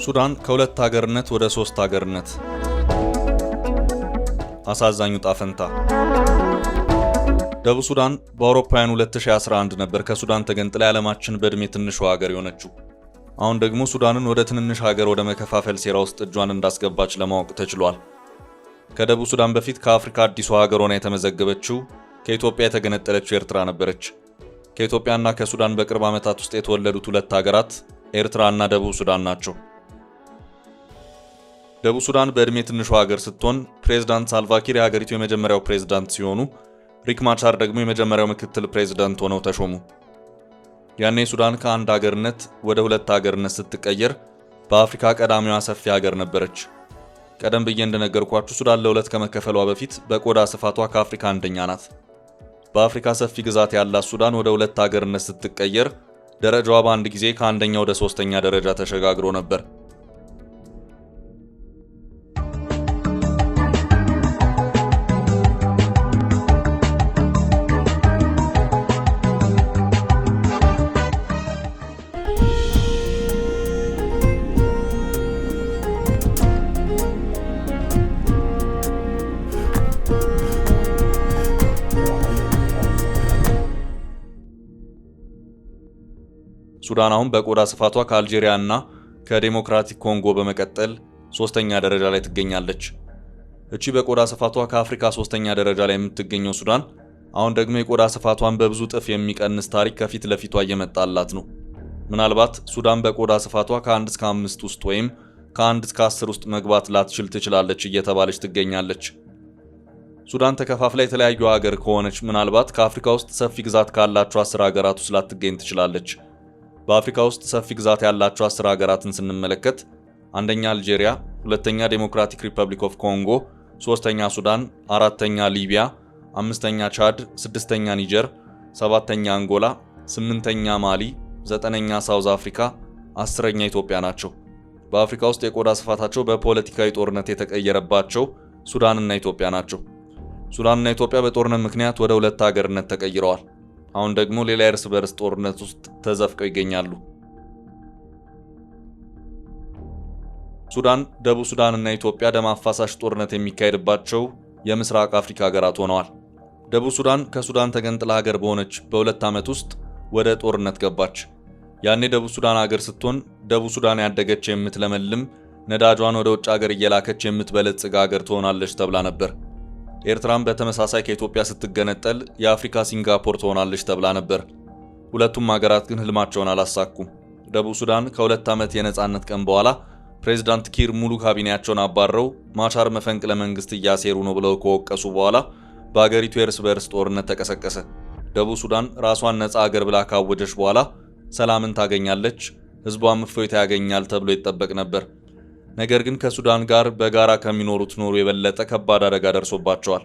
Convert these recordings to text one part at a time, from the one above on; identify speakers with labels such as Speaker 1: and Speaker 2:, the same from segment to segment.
Speaker 1: ሱዳን ከሁለት ሀገርነት ወደ ሶስት ሀገርነት። አሳዛኙ ጣፈንታ። ደቡብ ሱዳን በአውሮፓውያን 2011 ነበር ከሱዳን ተገንጥላ የዓለማችን በእድሜ ትንሿ ሀገር የሆነችው። አሁን ደግሞ ሱዳንን ወደ ትንንሽ ሀገር ወደ መከፋፈል ሴራ ውስጥ እጇን እንዳስገባች ለማወቅ ተችሏል። ከደቡብ ሱዳን በፊት ከአፍሪካ አዲሷ ሀገር ሆና የተመዘገበችው ከኢትዮጵያ የተገነጠለችው ኤርትራ ነበረች። ከኢትዮጵያና ከሱዳን በቅርብ ዓመታት ውስጥ የተወለዱት ሁለት ሀገራት ኤርትራና ደቡብ ሱዳን ናቸው። ደቡብ ሱዳን በእድሜ ትንሿ ሀገር ስትሆን ፕሬዝዳንት ሳልቫኪር የሀገሪቱ የመጀመሪያው ፕሬዝዳንት ሲሆኑ ሪክ ማቻር ደግሞ የመጀመሪያው ምክትል ፕሬዝዳንት ሆነው ተሾሙ። ያኔ ሱዳን ከአንድ ሀገርነት ወደ ሁለት ሀገርነት ስትቀየር በአፍሪካ ቀዳሚዋ ሰፊ ሀገር ነበረች። ቀደም ብዬ እንደነገርኳችሁ ሱዳን ለሁለት ከመከፈሏ በፊት በቆዳ ስፋቷ ከአፍሪካ አንደኛ ናት። በአፍሪካ ሰፊ ግዛት ያላት ሱዳን ወደ ሁለት ሀገርነት ስትቀየር ደረጃዋ በአንድ ጊዜ ከአንደኛ ወደ ሶስተኛ ደረጃ ተሸጋግሮ ነበር። ሱዳን አሁን በቆዳ ስፋቷ ከአልጄሪያ እና ከዴሞክራቲክ ኮንጎ በመቀጠል ሶስተኛ ደረጃ ላይ ትገኛለች። እቺ በቆዳ ስፋቷ ከአፍሪካ ሶስተኛ ደረጃ ላይ የምትገኘው ሱዳን አሁን ደግሞ የቆዳ ስፋቷን በብዙ ጥፍ የሚቀንስ ታሪክ ከፊት ለፊቷ እየመጣላት ነው። ምናልባት ሱዳን በቆዳ ስፋቷ ከ1 እስከ 5 ውስጥ ወይም ከ1 እስከ 10 ውስጥ መግባት ላትችል ትችላለች እየተባለች ትገኛለች። ሱዳን ተከፋፍላ የተለያዩ ሀገር ከሆነች ምናልባት ከአፍሪካ ውስጥ ሰፊ ግዛት ካላቸው 10 ሀገራት ውስጥ ላትገኝ ትችላለች። በአፍሪካ ውስጥ ሰፊ ግዛት ያላቸው 10 ሀገራትን ስንመለከት አንደኛ አልጄሪያ፣ ሁለተኛ ዴሞክራቲክ ሪፐብሊክ ኦፍ ኮንጎ፣ ሶስተኛ ሱዳን፣ አራተኛ ሊቢያ፣ አምስተኛ ቻድ፣ ስድስተኛ ኒጀር፣ ሰባተኛ አንጎላ፣ ስምንተኛ ማሊ፣ ዘጠነኛ ሳውዝ አፍሪካ፣ 10ኛ ኢትዮጵያ ናቸው። በአፍሪካ ውስጥ የቆዳ ስፋታቸው በፖለቲካዊ ጦርነት የተቀየረባቸው ሱዳንና ኢትዮጵያ ናቸው። ሱዳንና ኢትዮጵያ በጦርነት ምክንያት ወደ ሁለት ሀገርነት ተቀይረዋል። አሁን ደግሞ ሌላ እርስ በርስ ጦርነት ውስጥ ተዘፍቀው ይገኛሉ። ሱዳን፣ ደቡብ ሱዳን እና ኢትዮጵያ ደም አፋሳሽ ጦርነት የሚካሄድባቸው የምስራቅ አፍሪካ ሀገራት ሆነዋል። ደቡብ ሱዳን ከሱዳን ተገንጥላ ሀገር በሆነች በ2 ዓመት ውስጥ ወደ ጦርነት ገባች። ያኔ ደቡብ ሱዳን ሀገር ስትሆን ደቡብ ሱዳን ያደገች የምትለመልም ነዳጇን ወደ ውጭ ሀገር እየላከች የምትበለጽግ ሀገር ትሆናለች ተብላ ነበር። ኤርትራም በተመሳሳይ ከኢትዮጵያ ስትገነጠል የአፍሪካ ሲንጋፖር ትሆናለች ተብላ ነበር። ሁለቱም ሀገራት ግን ህልማቸውን አላሳኩም። ደቡብ ሱዳን ከ2 ዓመት የነጻነት ቀን በኋላ ፕሬዝዳንት ኪር ሙሉ ካቢኔያቸውን አባረው ማቻር መፈንቅለ መንግስት እያሴሩ ነው ብለው ከወቀሱ በኋላ በአገሪቱ የእርስ በርስ ጦርነት ተቀሰቀሰ። ደቡብ ሱዳን ራሷን ነጻ ሀገር ብላ ካወጀች በኋላ ሰላምን ታገኛለች፣ ህዝቧም እፎይታ ያገኛል ተብሎ ይጠበቅ ነበር። ነገር ግን ከሱዳን ጋር በጋራ ከሚኖሩት ኖሩ የበለጠ ከባድ አደጋ ደርሶባቸዋል።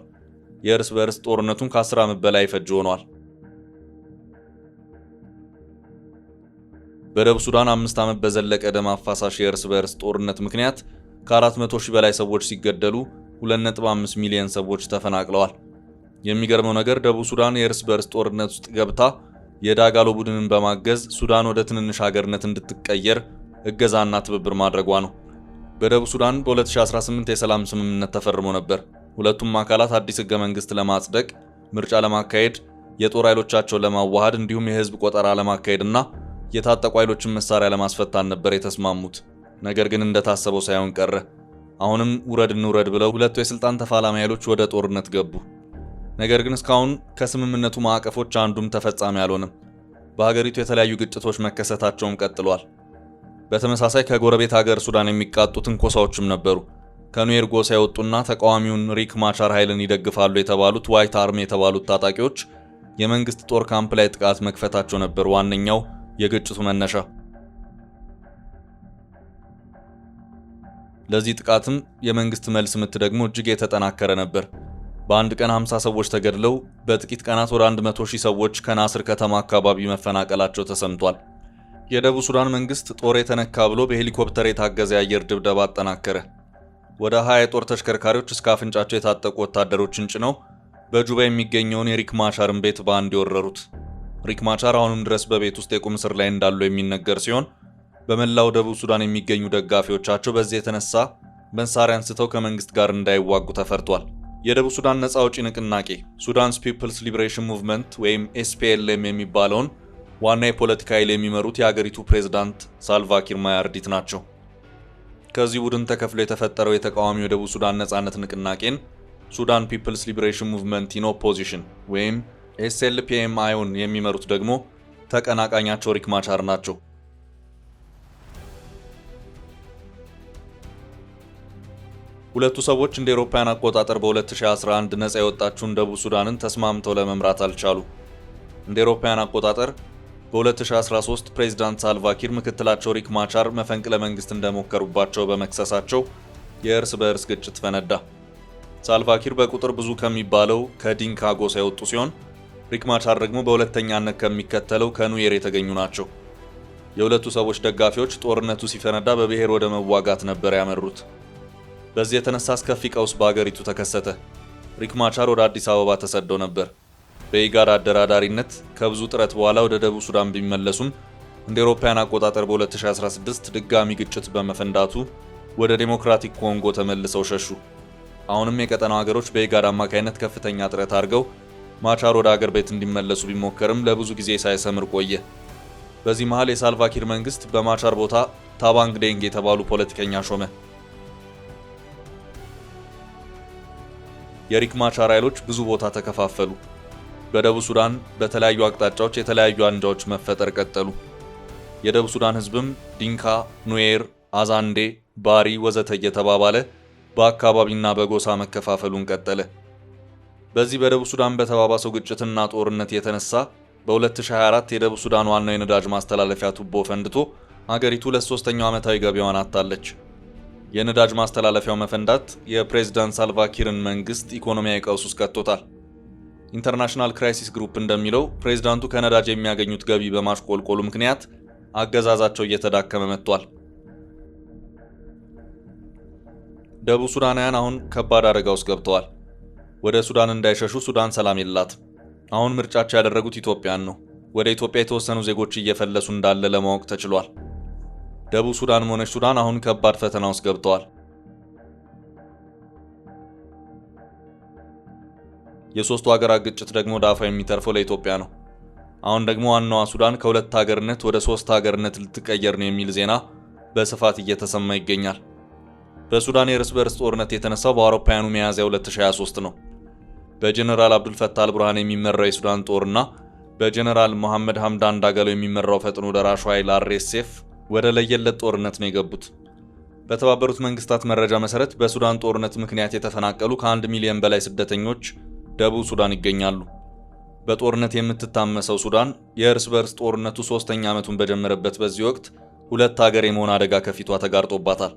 Speaker 1: የእርስ በርስ ጦርነቱን ከ10 ዓመት በላይ ፈጅ ሆኗል። በደቡብ ሱዳን 5 ዓመት በዘለቀ ደም አፋሳሽ የእርስ በርስ ጦርነት ምክንያት ከ400 ሺህ በላይ ሰዎች ሲገደሉ 2.5 ሚሊዮን ሰዎች ተፈናቅለዋል። የሚገርመው ነገር ደቡብ ሱዳን የእርስ በርስ ጦርነት ውስጥ ገብታ የዳጋሎ ቡድንን በማገዝ ሱዳን ወደ ትንንሽ ሀገርነት እንድትቀየር እገዛና ትብብር ማድረጓ ነው። በደቡብ ሱዳን በ2018 የሰላም ስምምነት ተፈርሞ ነበር። ሁለቱም አካላት አዲስ ህገ መንግስት ለማጽደቅ፣ ምርጫ ለማካሄድ፣ የጦር ኃይሎቻቸውን ለማዋሃድ እንዲሁም የህዝብ ቆጠራ ለማካሄድና የታጠቁ ኃይሎችን መሳሪያ ለማስፈታን ነበር የተስማሙት። ነገር ግን እንደታሰበው ሳይሆን ቀረ። አሁንም ውረድ እንውረድ ብለው ሁለቱ የስልጣን ተፋላሚ ኃይሎች ወደ ጦርነት ገቡ። ነገር ግን እስካሁን ከስምምነቱ ማዕቀፎች አንዱም ተፈጻሚ አልሆነም። በሀገሪቱ የተለያዩ ግጭቶች መከሰታቸውም ቀጥሏል። በተመሳሳይ ከጎረቤት ሀገር ሱዳን የሚቃጡ ትንኮሳዎችም ነበሩ። ከኑዌር ጎሳ የወጡና ተቃዋሚውን ሪክ ማቻር ኃይልን ይደግፋሉ የተባሉት ዋይት አርሚ የተባሉት ታጣቂዎች የመንግስት ጦር ካምፕ ላይ ጥቃት መክፈታቸው ነበር ዋነኛው የግጭቱ መነሻ። ለዚህ ጥቃትም የመንግስት መልስ ምት ደግሞ እጅግ የተጠናከረ ነበር። በአንድ ቀን 50 ሰዎች ተገድለው በጥቂት ቀናት ወደ 100 ሺህ ሰዎች ከናስር ከተማ አካባቢ መፈናቀላቸው ተሰምቷል። የደቡብ ሱዳን መንግስት ጦር የተነካ ብሎ በሄሊኮፕተር የታገዘ የአየር ድብደባ አጠናከረ። ወደ 20 የጦር ተሽከርካሪዎች እስከ አፍንጫቸው የታጠቁ ወታደሮችን ጭነው በጁባ የሚገኘውን የሪክ ማቻርን ቤት በአንድ የወረሩት። ሪክ ማቻር አሁንም ድረስ በቤት ውስጥ የቁም እስር ላይ እንዳሉ የሚነገር ሲሆን በመላው ደቡብ ሱዳን የሚገኙ ደጋፊዎቻቸው በዚህ የተነሳ መሳሪያ አንስተው ከመንግስት ጋር እንዳይዋጉ ተፈርቷል። የደቡብ ሱዳን ነፃ አውጪ ንቅናቄ ሱዳንስ ፒፕልስ ሊበሬሽን ሙቭመንት ወይም ኤስፒኤልኤም የሚባለውን ዋና የፖለቲካ ኃይል የሚመሩት የሀገሪቱ ፕሬዝዳንት ሳልቫኪር ማያርዲት ናቸው። ከዚህ ቡድን ተከፍሎ የተፈጠረው የተቃዋሚው የደቡብ ሱዳን ነፃነት ንቅናቄን ሱዳን ፒፕልስ ሊበሬሽን ሙቭመንት ኢን ኦፖዚሽን ወይም ኤስኤልፒኤምአይን የሚመሩት ደግሞ ተቀናቃኛቸው ሪክ ማቻር ናቸው። ሁለቱ ሰዎች እንደ አውሮፓውያን አቆጣጠር በ2011 ነፃ የወጣችውን ደቡብ ሱዳንን ተስማምተው ለመምራት አልቻሉ። እንደ አውሮፓውያን አቆጣጠር በ2013 ፕሬዝዳንት ሳልቫኪር ምክትላቸው ሪክ ማቻር መፈንቅለ መንግስት እንደሞከሩባቸው በመክሰሳቸው የእርስ በእርስ ግጭት ፈነዳ። ሳልቫኪር በቁጥር ብዙ ከሚባለው ከዲንካ ጎሳ የወጡ ሲሆን ሪክ ማቻር ደግሞ በሁለተኛነት ከሚከተለው ከኑዌር የተገኙ ናቸው። የሁለቱ ሰዎች ደጋፊዎች ጦርነቱ ሲፈነዳ በብሔር ወደ መዋጋት ነበር ያመሩት። በዚህ የተነሳ አስከፊ ቀውስ በአገሪቱ ተከሰተ። ሪክ ማቻር ወደ አዲስ አበባ ተሰደው ነበር። በኢጋድ አደራዳሪነት ከብዙ ጥረት በኋላ ወደ ደቡብ ሱዳን ቢመለሱም እንደ አውሮፓውያን አቆጣጠር በ2016 ድጋሚ ግጭት በመፈንዳቱ ወደ ዴሞክራቲክ ኮንጎ ተመልሰው ሸሹ። አሁንም የቀጠናው ሀገሮች በኢጋድ አማካይነት ከፍተኛ ጥረት አድርገው ማቻር ወደ አገር ቤት እንዲመለሱ ቢሞከርም ለብዙ ጊዜ ሳይሰምር ቆየ። በዚህ መሃል የሳልቫኪር መንግስት በማቻር ቦታ ታባንግ ዴንግ የተባሉ ፖለቲከኛ ሾመ። የሪክ ማቻር ኃይሎች ብዙ ቦታ ተከፋፈሉ። በደቡብ ሱዳን በተለያዩ አቅጣጫዎች የተለያዩ አንጃዎች መፈጠር ቀጠሉ። የደቡብ ሱዳን ህዝብም ዲንካ፣ ኑዌር፣ አዛንዴ፣ ባሪ ወዘተ እየተባባለ በአካባቢና በጎሳ መከፋፈሉን ቀጠለ። በዚህ በደቡብ ሱዳን በተባባሰው ግጭትና ጦርነት የተነሳ በ2024 የደቡብ ሱዳን ዋናው የነዳጅ ማስተላለፊያ ቱቦ ፈንድቶ አገሪቱ ለ3ኛው ዓመታዊ ገቢዋን አጣለች። የነዳጅ ማስተላለፊያው መፈንዳት የፕሬዝዳንት ሳልቫኪርን መንግስት ኢኮኖሚያዊ ቀውስ ውስጥ ከቶታል። ኢንተርናሽናል ክራይሲስ ግሩፕ እንደሚለው ፕሬዝዳንቱ ከነዳጅ የሚያገኙት ገቢ በማሽቆልቆሉ ምክንያት አገዛዛቸው እየተዳከመ መጥቷል። ደቡብ ሱዳናውያን አሁን ከባድ አደጋ ውስጥ ገብተዋል። ወደ ሱዳን እንዳይሸሹ ሱዳን ሰላም የላት። አሁን ምርጫቸው ያደረጉት ኢትዮጵያን ነው። ወደ ኢትዮጵያ የተወሰኑ ዜጎች እየፈለሱ እንዳለ ለማወቅ ተችሏል። ደቡብ ሱዳንም ሆነች ሱዳን አሁን ከባድ ፈተና ውስጥ ገብተዋል። የሶስቱ ሀገራት ግጭት ደግሞ ዳፋ የሚተርፈው ለኢትዮጵያ ነው። አሁን ደግሞ ዋናዋ ሱዳን ከሁለት ሀገርነት ወደ ሶስት ሀገርነት ልትቀየር ነው የሚል ዜና በስፋት እየተሰማ ይገኛል። በሱዳን የእርስ በርስ ጦርነት የተነሳው በአውሮፓውያኑ ሚያዝያ 2023 ነው። በጀነራል አብዱልፈታህ አልቡርሃን የሚመራው የሱዳን ጦርና በጀነራል መሐመድ ሐምዳን ዳገሎ የሚመራው ፈጥኖ ደራሹ ኃይል አርኤስኤፍ ወደ ለየለት ጦርነት ነው የገቡት። በተባበሩት መንግስታት መረጃ መሰረት በሱዳን ጦርነት ምክንያት የተፈናቀሉ ከ1 ሚሊዮን በላይ ስደተኞች ደቡብ ሱዳን ይገኛሉ። በጦርነት የምትታመሰው ሱዳን የእርስ በርስ ጦርነቱ 3ኛ ዓመቱን በጀመረበት በዚህ ወቅት ሁለት ሀገር የመሆን አደጋ ከፊቷ ተጋርጦባታል።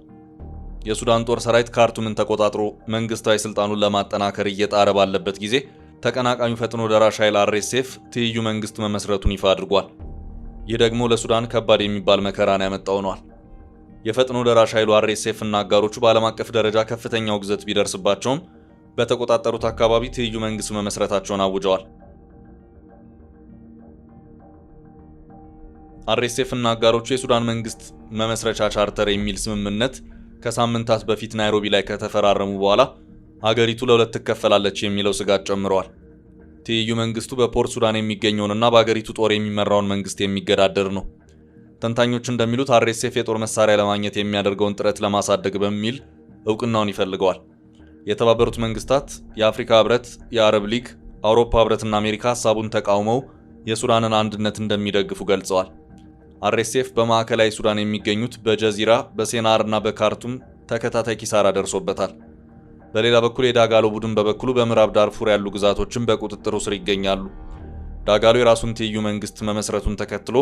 Speaker 1: የሱዳን ጦር ሰራዊት ካርቱምን ተቆጣጥሮ መንግስታዊ ስልጣኑን ለማጠናከር እየጣረ ባለበት ጊዜ ተቀናቃኙ ፈጥኖ ደራሽ ኃይል አርኤስኤፍ ትይዩ መንግስት መመስረቱን ይፋ አድርጓል። ይህ ደግሞ ለሱዳን ከባድ የሚባል መከራን ያመጣው ሆኗል። የፈጥኖ ደራሽ ኃይሉ አርኤስኤፍ እና አጋሮቹ በዓለም አቀፍ ደረጃ ከፍተኛ ውግዘት ቢደርስባቸውም በተቆጣጠሩት አካባቢ ትይዩ መንግስት መመስረታቸውን አውጀዋል። አርኤስኤፍ እና አጋሮቹ የሱዳን መንግስት መመስረቻ ቻርተር የሚል ስምምነት ከሳምንታት በፊት ናይሮቢ ላይ ከተፈራረሙ በኋላ አገሪቱ ለሁለት ትከፈላለች የሚለው ስጋት ጨምረዋል። ትይዩ መንግስቱ በፖርት ሱዳን የሚገኘውንና በአገሪቱ ጦር የሚመራውን መንግስት የሚገዳደር ነው። ተንታኞች እንደሚሉት አርኤስኤፍ የጦር መሳሪያ ለማግኘት የሚያደርገውን ጥረት ለማሳደግ በሚል እውቅናውን ይፈልገዋል። የተባበሩት መንግስታት፣ የአፍሪካ ህብረት፣ የአረብ ሊግ፣ አውሮፓ ህብረትና አሜሪካ ሀሳቡን ተቃውመው የሱዳንን አንድነት እንደሚደግፉ ገልጸዋል። አርኤስኤፍ በማዕከላዊ ሱዳን የሚገኙት በጀዚራ፣ በሴናር እና በካርቱም ተከታታይ ኪሳራ ደርሶበታል። በሌላ በኩል የዳጋሎ ቡድን በበኩሉ በምዕራብ ዳርፉር ያሉ ግዛቶችን በቁጥጥሩ ስር ይገኛሉ። ዳጋሎ የራሱን ትይዩ መንግስት መመስረቱን ተከትሎ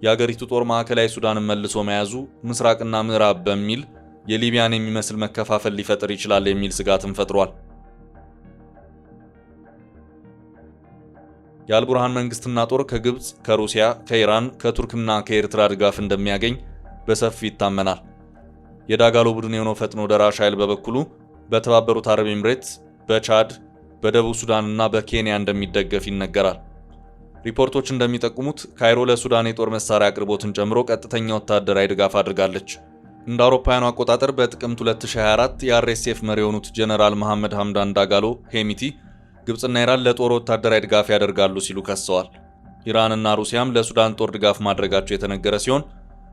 Speaker 1: የአገሪቱ ጦር ማዕከላዊ ሱዳንን መልሶ መያዙ ምስራቅና ምዕራብ በሚል የሊቢያን የሚመስል መከፋፈል ሊፈጥር ይችላል የሚል ስጋትን ፈጥሯል። የአልቡርሃን መንግስትና ጦር ከግብጽ፣ ከሩሲያ፣ ከኢራን፣ ከቱርክና ከኤርትራ ድጋፍ እንደሚያገኝ በሰፊው ይታመናል። የዳጋሎ ቡድን የሆነው ፈጥኖ ደራሽ ኃይል በበኩሉ በተባበሩት አረብ ኤምሬት፣ በቻድ፣ በደቡብ ሱዳን እና በኬንያ እንደሚደገፍ ይነገራል። ሪፖርቶች እንደሚጠቁሙት ካይሮ ለሱዳን የጦር መሳሪያ አቅርቦትን ጨምሮ ቀጥተኛ ወታደራዊ ድጋፍ አድርጋለች። እንደ አውሮፓውያኑ አቆጣጠር በጥቅምት 2024 የአርኤስኤፍ መሪ የሆኑት ጀነራል መሐመድ ሐምዳን ዳጋሎ ሄሚቲ ግብጽና ኢራን ለጦር ወታደራዊ ድጋፍ ያደርጋሉ ሲሉ ከሰዋል። ኢራንና ሩሲያም ለሱዳን ጦር ድጋፍ ማድረጋቸው የተነገረ ሲሆን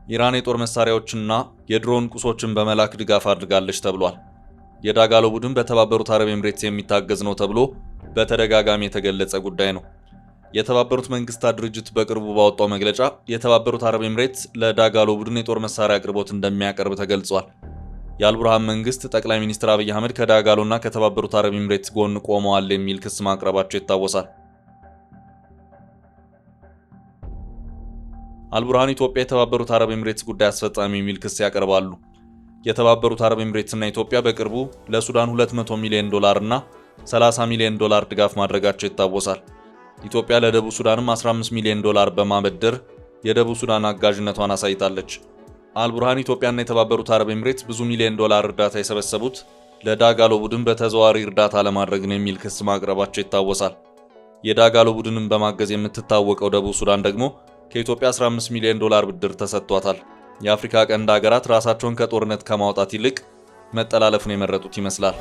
Speaker 1: ኢራን የጦር መሳሪያዎችና የድሮን ቁሶችን በመላክ ድጋፍ አድርጋለች ተብሏል። የዳጋሎ ቡድን በተባበሩት አረብ ኤምሬትስ የሚታገዝ ነው ተብሎ በተደጋጋሚ የተገለጸ ጉዳይ ነው። የተባበሩት መንግስታት ድርጅት በቅርቡ ባወጣው መግለጫ የተባበሩት አረብ ኤምሬትስ ለዳጋሎ ቡድን የጦር መሳሪያ አቅርቦት እንደሚያቀርብ ተገልጿል። የአልቡርሃን መንግስት ጠቅላይ ሚኒስትር አብይ አህመድ ከዳጋሎና ከተባበሩት አረብ ኤምሬትስ ጎን ቆመዋል የሚል ክስ ማቅረባቸው ይታወሳል። አልቡርሃን ኢትዮጵያ የተባበሩት አረብ ኤምሬትስ ጉዳይ አስፈጻሚ የሚል ክስ ያቀርባሉ። የተባበሩት አረብ ኤምሬትስ እና ኢትዮጵያ በቅርቡ ለሱዳን $200 ሚሊዮን እና $30 ሚሊዮን ድጋፍ ማድረጋቸው ይታወሳል። ኢትዮጵያ ለደቡብ ሱዳንም $15 ሚሊዮን በማበደር የደቡብ ሱዳን አጋዥነቷን አሳይታለች። አልቡርሃን ኢትዮጵያና የተባበሩት አረብ ኤምሬትስ ብዙ ሚሊዮን ዶላር እርዳታ የሰበሰቡት ለዳጋሎ ቡድን በተዘዋዋሪ እርዳታ ለማድረግ ነው የሚል ክስ ማቅረባቸው ይታወሳል። የዳጋሎ ቡድንን በማገዝ የምትታወቀው ደቡብ ሱዳን ደግሞ ከኢትዮጵያ $15 ሚሊዮን ብድር ተሰጥቷታል። የአፍሪካ ቀንድ ሀገራት ራሳቸውን ከጦርነት ከማውጣት ይልቅ መጠላለፉን የመረጡት ይመስላል።